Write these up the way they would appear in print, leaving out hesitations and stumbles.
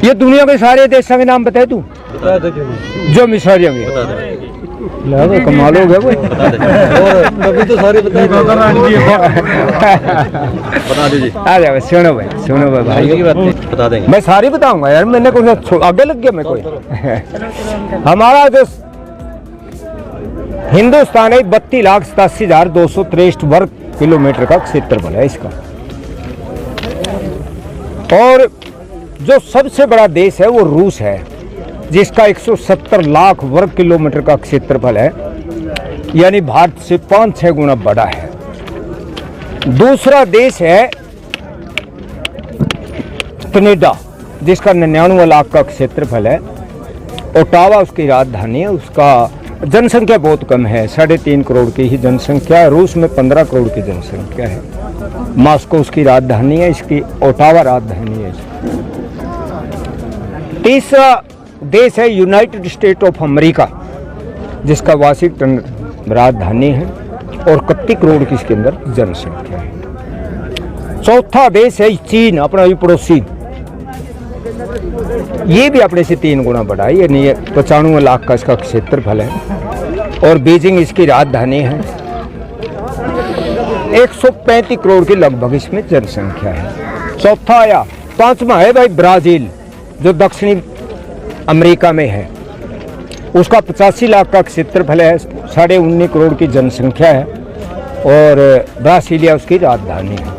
ये दुनिया के सारे देशों के नाम बताए तू, जो मिसाल होंगे कमाल हो गया कोई। अभी तो सारे बता दीजिए। आ जाओ, सुनो भाई की बात बता देंगे। मैं सारी बताऊंगा यार, मैंने कुछ आगे लग गया मैं कोई। हमारा जो हिंदुस्तान है 32,87,263 वर्ग किलोमीटर का क्षेत्रफल है इसका। और जो सबसे बड़ा देश है वो रूस है, जिसका 170 लाख वर्ग किलोमीटर का क्षेत्रफल है, यानी भारत से 5-6 गुना बड़ा है। दूसरा देश है कनाडा, जिसका 99 लाख का क्षेत्रफल है। ओटावा उसकी राजधानी है। उसका जनसंख्या बहुत कम है, 3.5 करोड़ की ही जनसंख्या है। रूस में 15 करोड़ की जनसंख्या है। मॉस्को उसकी राजधानी है, इसकी ओटावा राजधानी है। तीसरा देश है यूनाइटेड स्टेट ऑफ अमेरिका, जिसका वाशिंगटन राजधानी है और 31 करोड़ की इसके अंदर जनसंख्या है। चौथा देश है चीन, अपना ये पड़ोसी, ये भी अपने से 3 गुना बड़ा है, यानी 95 लाख का इसका क्षेत्रफल है और बीजिंग इसकी राजधानी है। 135 करोड़ की लगभग इसमें जनसंख्या है। चौथा आया। पांचवा है भाई ब्राजील, जो दक्षिणी अमेरिका में है। उसका 85 लाख का क्षेत्रफल है, 19.5 करोड़ की जनसंख्या है और ब्रासीलिया उसकी राजधानी है।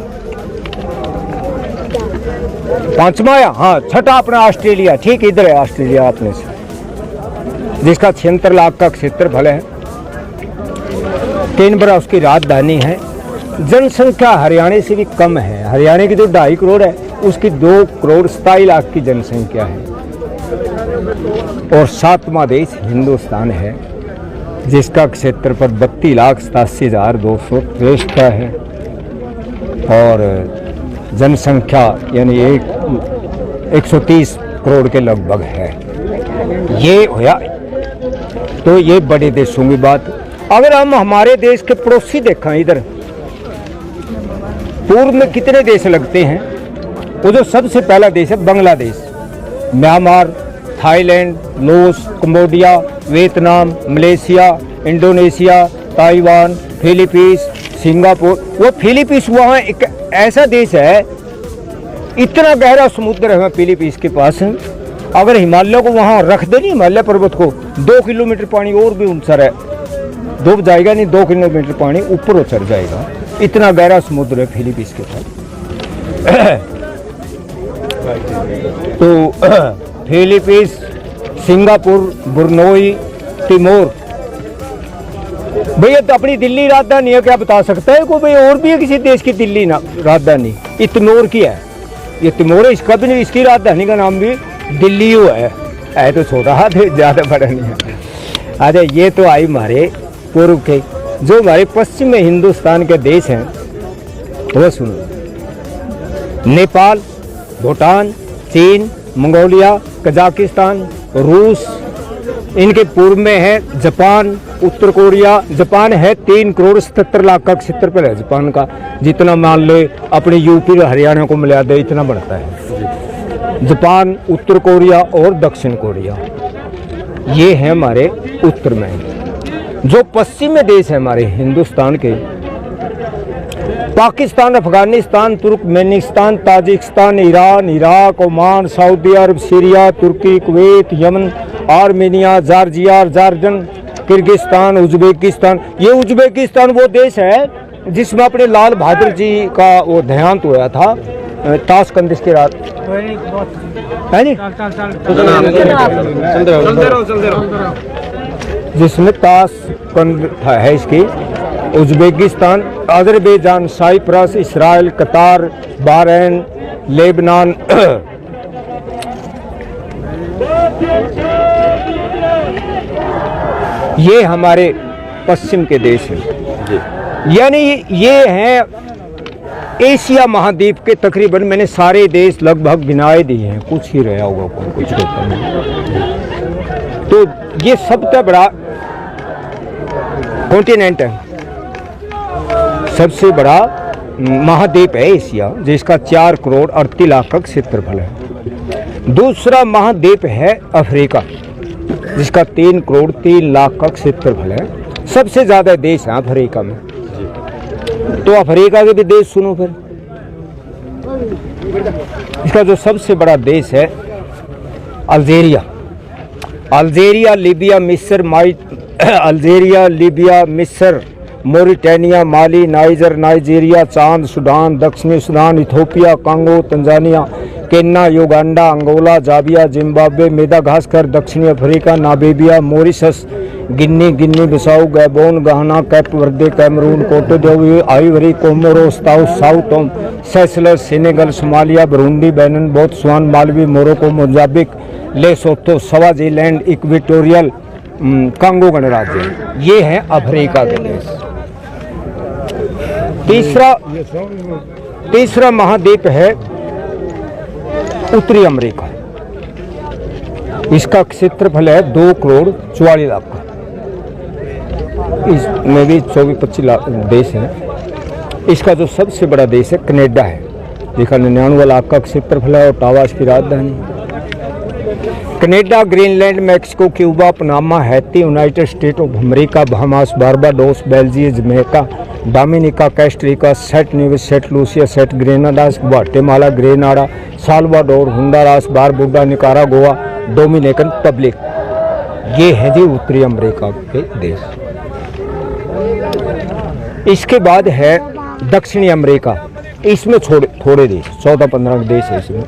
पांचवा आया। हाँ, छठा अपना ऑस्ट्रेलिया, ठीक इधर है ऑस्ट्रेलिया अपने से, जिसका 76 लाख का क्षेत्रफल है। कैनबरा उसकी राजधानी है। जनसंख्या हरियाणा से भी कम है, हरियाणा की तो 2.5 करोड़ है, उसकी 2 करोड़ 27 लाख की जनसंख्या है। और सातवां देश हिंदुस्तान है, जिसका क्षेत्रफल 32,87,263 का है और जनसंख्या यानी 130 करोड़ के लगभग है। ये होया तो ये बड़े देशों की बात। अगर हम हमारे देश के पड़ोसी देखें, इधर पूर्व में कितने देश लगते हैं, वो जो सबसे पहला देश है Bangladesh, Myanmar, Thailand, Laos, Cambodia, Vietnam, Malaysia, Indonesia, Taiwan, Philippines, Singapore. वो फिलीपींस वहाँ एक ऐसा देश है, इतना गहरा समुद्र है फिलीपींस के पास। अगर हिमालय को वहाँ रख दे, नहीं हिमालय पर्वत को, 2 किलोमीटर पानी और भी ऊंचा है, डूब जाएगा नहीं, 2 किलोमीटर पानी ऊपर उतर जाएगा, इतना गहरा समुद्र है फिलीपींस के पास। तो फिलीपींस, सिंगापुर, बुरनोई, तिमोर। भैया तो अपनी दिल्ली राजधानी है, क्या बता सकता है कोई? भाई और भी है किसी देश की दिल्ली ना राजधानी? ये तिमोर की है, ये तिमोर है, इसका भी नहीं, इसकी राजधानी का नाम भी दिल्ली है तो छोटा हाथ है, ज्यादा बड़ा नहीं है। अरे ये तो आई हमारे पूर्व के, जो हमारे पश्चिम में हिंदुस्तान के देश हैं वो सुनो। नेपाल, भूटान, चीन, मंगोलिया, कजाकिस्तान, रूस, इनके पूर्व में है जापान, उत्तर कोरिया। जापान है 3 करोड़ 77 लाख का क्षेत्रफल है जापान का, जितना मान ले अपने यूपी और हरियाणा को मिला दे इतना बढ़ता है। जापान, उत्तर कोरिया और दक्षिण कोरिया, ये है हमारे उत्तर में। जो पश्चिम में देश है हमारे हिंदुस्तान के, Pakistan, Afghanistan, Turkmenistan, Tajikistan, Iran, Iraq, Oman, Saudi Arab, Syria, Turkey, Kuwait, Yemen, Armenia, Georgia, Jordan, Kyrgyzstan, Uzbekistan. ये उज्बेकिस्तान वो देश है जिसमें अपने लाल बहादुर जी का वो देहांत हुआ था ताशकंद की रात, है नी? जिसमें ताशकंद है इसकी। उज्बेकिस्तान, अजरबैजान, साइप्रस, इसराइल, कतार, बहरीन, लेबनान, ये हमारे पश्चिम के देश हैं। यानी ये हैं एशिया महाद्वीप के तकरीबन मैंने सारे देश लगभग गिनाए दिए हैं, कुछ ही रहा होगा कुछ तो ये सबसे बड़ा कॉन्टिनेंट है, सबसे बड़ा महाद्वीप है एशिया, जिसका 4 करोड़ 38 लाख का क्षेत्रफल है। दूसरा महाद्वीप है अफ्रीका, जिसका 3 करोड़ 3 लाख का क्षेत्रफल है। सबसे ज्यादा देश है अफ्रीका में। तो अफ्रीका के भी देश सुनो फिर। इसका जो सबसे बड़ा देश है अल्जीरिया। अल्जीरिया, लीबिया, मिस्र, अल्जीरिया, लीबिया, मिस्र, Mauritania, Mali, Niger, Nigeria, Chad, Sudan, दक्षिणी Sudan, Ethiopia, Congo, Tanzania, Kenya, Uganda, Angola, Zambia, Zimbabwe, Madagascar, दक्षिणी Africa, Namibia, Mauritius, Guinea, Guinea Bissau, Gabon, Ghana, Cape Verde, Cameroon, Cote d'Ivoire, Ivory, Comoros, Sao Tome, Seychelles, Senegal, Somalia, Burundi, Benin, Botswana, Malawi, Morocco, Mozambique, Lesotho, Swaziland, Equatorial Congo गणराज्य। ये है Africa के देश। तीसरा महाद्वीप है उत्तरी America. इसका क्षेत्रफल है 2 करोड़ 44 लाख का। इसमें भी 24-25 लाख देश हैं। इसका जो सबसे बड़ा देश है कनाडा है, जिसका 99 लाख का क्षेत्रफल है, ओटावा इसकी राजधानी। Canada, Greenland, Mexico, Cuba, Panama, Haiti, United State of America, Bahamas, Barbados, Belgium, Jamaica, Dominica, Costa, Saint Nevis, Saint Lucia, Saint Grenadas, Guatemala, Grenada, Salvador, Honduras, Barbuda, Nicaragua, Dominican Republic. ये है जी उत्तरी America के देश। इसके बाद है दक्षिणी America. इसमें थोड़े देश, 14-15 देश है इसमें।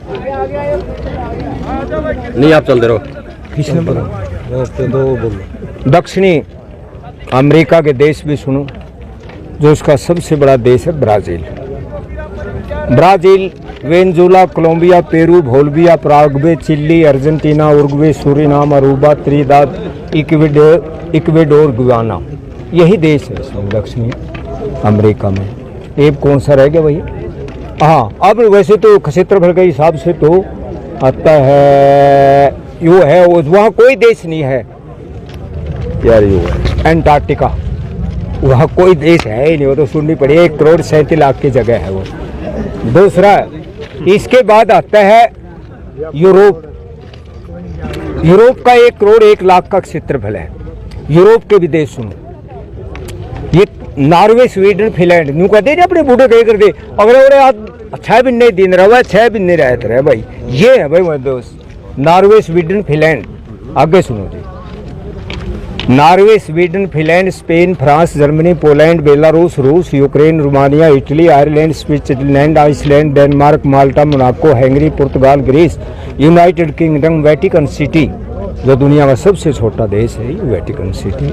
नहीं आप चलते रहो। किसने बोला? दक्षिणी अमेरिका के देश भी सुनो। जो इसका सबसे बड़ा देश है Brazil. Brazil, Venezuela, Colombia, Peru, Bolivia, Paraguay, Chile, Argentina, Uruguay, Suriname, Aruba, Trinidad, Ecuador, Guyana. यही देश है इसमें दक्षिणी अमेरिका में। एक कौन सा रह गया भैया? हाँ, अब वैसे तो क्षेत्रफल के हिसाब से तो आता है यू है, वहाँ कोई देश नहीं है यार। यू है अंटार्कटिका, वहाँ कोई देश है ही नहीं। वो तो सुननी पड़ी, 1 करोड़ 37 लाख की जगह है वो। दूसरा, इसके बाद आता है यूरोप। यूरोप का 1 करोड़ 1 लाख का क्षेत्रफल है। यूरोप के भी देश सुनो। ये नॉर्वे, स्वीडन, फिनलैंड न्यू कहते हैं अपने बूढ़े कह कर दे। अगर आज 6 महीने दिन रहा, 6 महीने रहते रहे भाई। ये है भाई मेरे दोस्त, नॉर्वे, स्वीडन, फिनलैंड। आगे सुनो जी। Norway, Sweden, Finland, Spain, France, Germany, Poland, Belarus, रूस, Ukraine, Romania, Italy, Ireland, Switzerland, Iceland, Denmark, Malta, Monaco, Hungary, Portugal, Greece, United Kingdom, Vatican City, जो दुनिया का सबसे छोटा देश है Vatican City,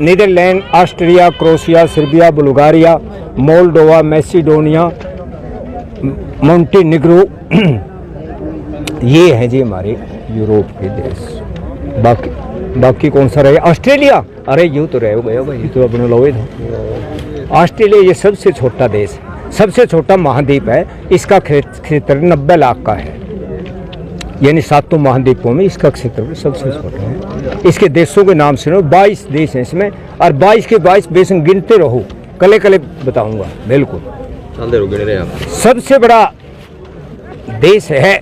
Netherland, Austria, Croatia, Serbia, Bulgaria, Moldova, Macedonia, Montenegro. ये है जी हमारे यूरोप के देश। बाकी कौन सा रहे? ऑस्ट्रेलिया। अरे यूँ तो रहे हो गए भाई, तो अपने लोगे था। ऑस्ट्रेलिया ये सबसे छोटा देश है, सबसे छोटा महाद्वीप है। इसका क्षेत्र 90 लाख का है, यानी 7 महाद्वीपों में इसका क्षेत्र सबसे छोटा है। इसके देशों के नाम सुनो, 22 देश हैं इसमें, और 22 के 22 देश गिनते रहो, कले कले बताऊंगा। बिल्कुल चलते रहो, गिने रहे आप। सबसे बड़ा देश है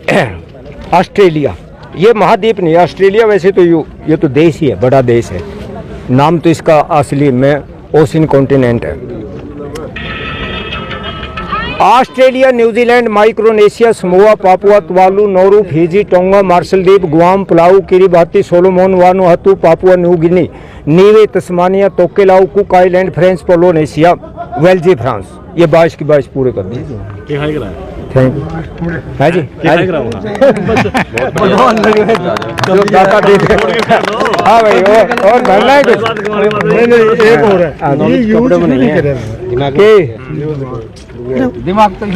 ऑस्ट्रेलिया। ये महाद्वीप नहीं, ऑस्ट्रेलिया वैसे तो ये तो देश ही है, बड़ा देश है। नाम तो इसका असली में ओशियन कॉन्टिनेंट है। Australia, New Zealand, Micronesia, Samoa, Papua, Tuvalu, Nauru, Fiji, Tonga, Marshall द्वीप, Guam, Palau, Kiribati, Solomon, Vanuatu, Papua New Guinea, Niue, Tasmania, Tokelau, Cook Island, French Polynesia, वेल्जी, फ्रांस। ये 22 की 22 पूरे कर दिए। Thank you. है जी, हाँ भाई, और भरना है कुछ? एक और है, दिमाग तो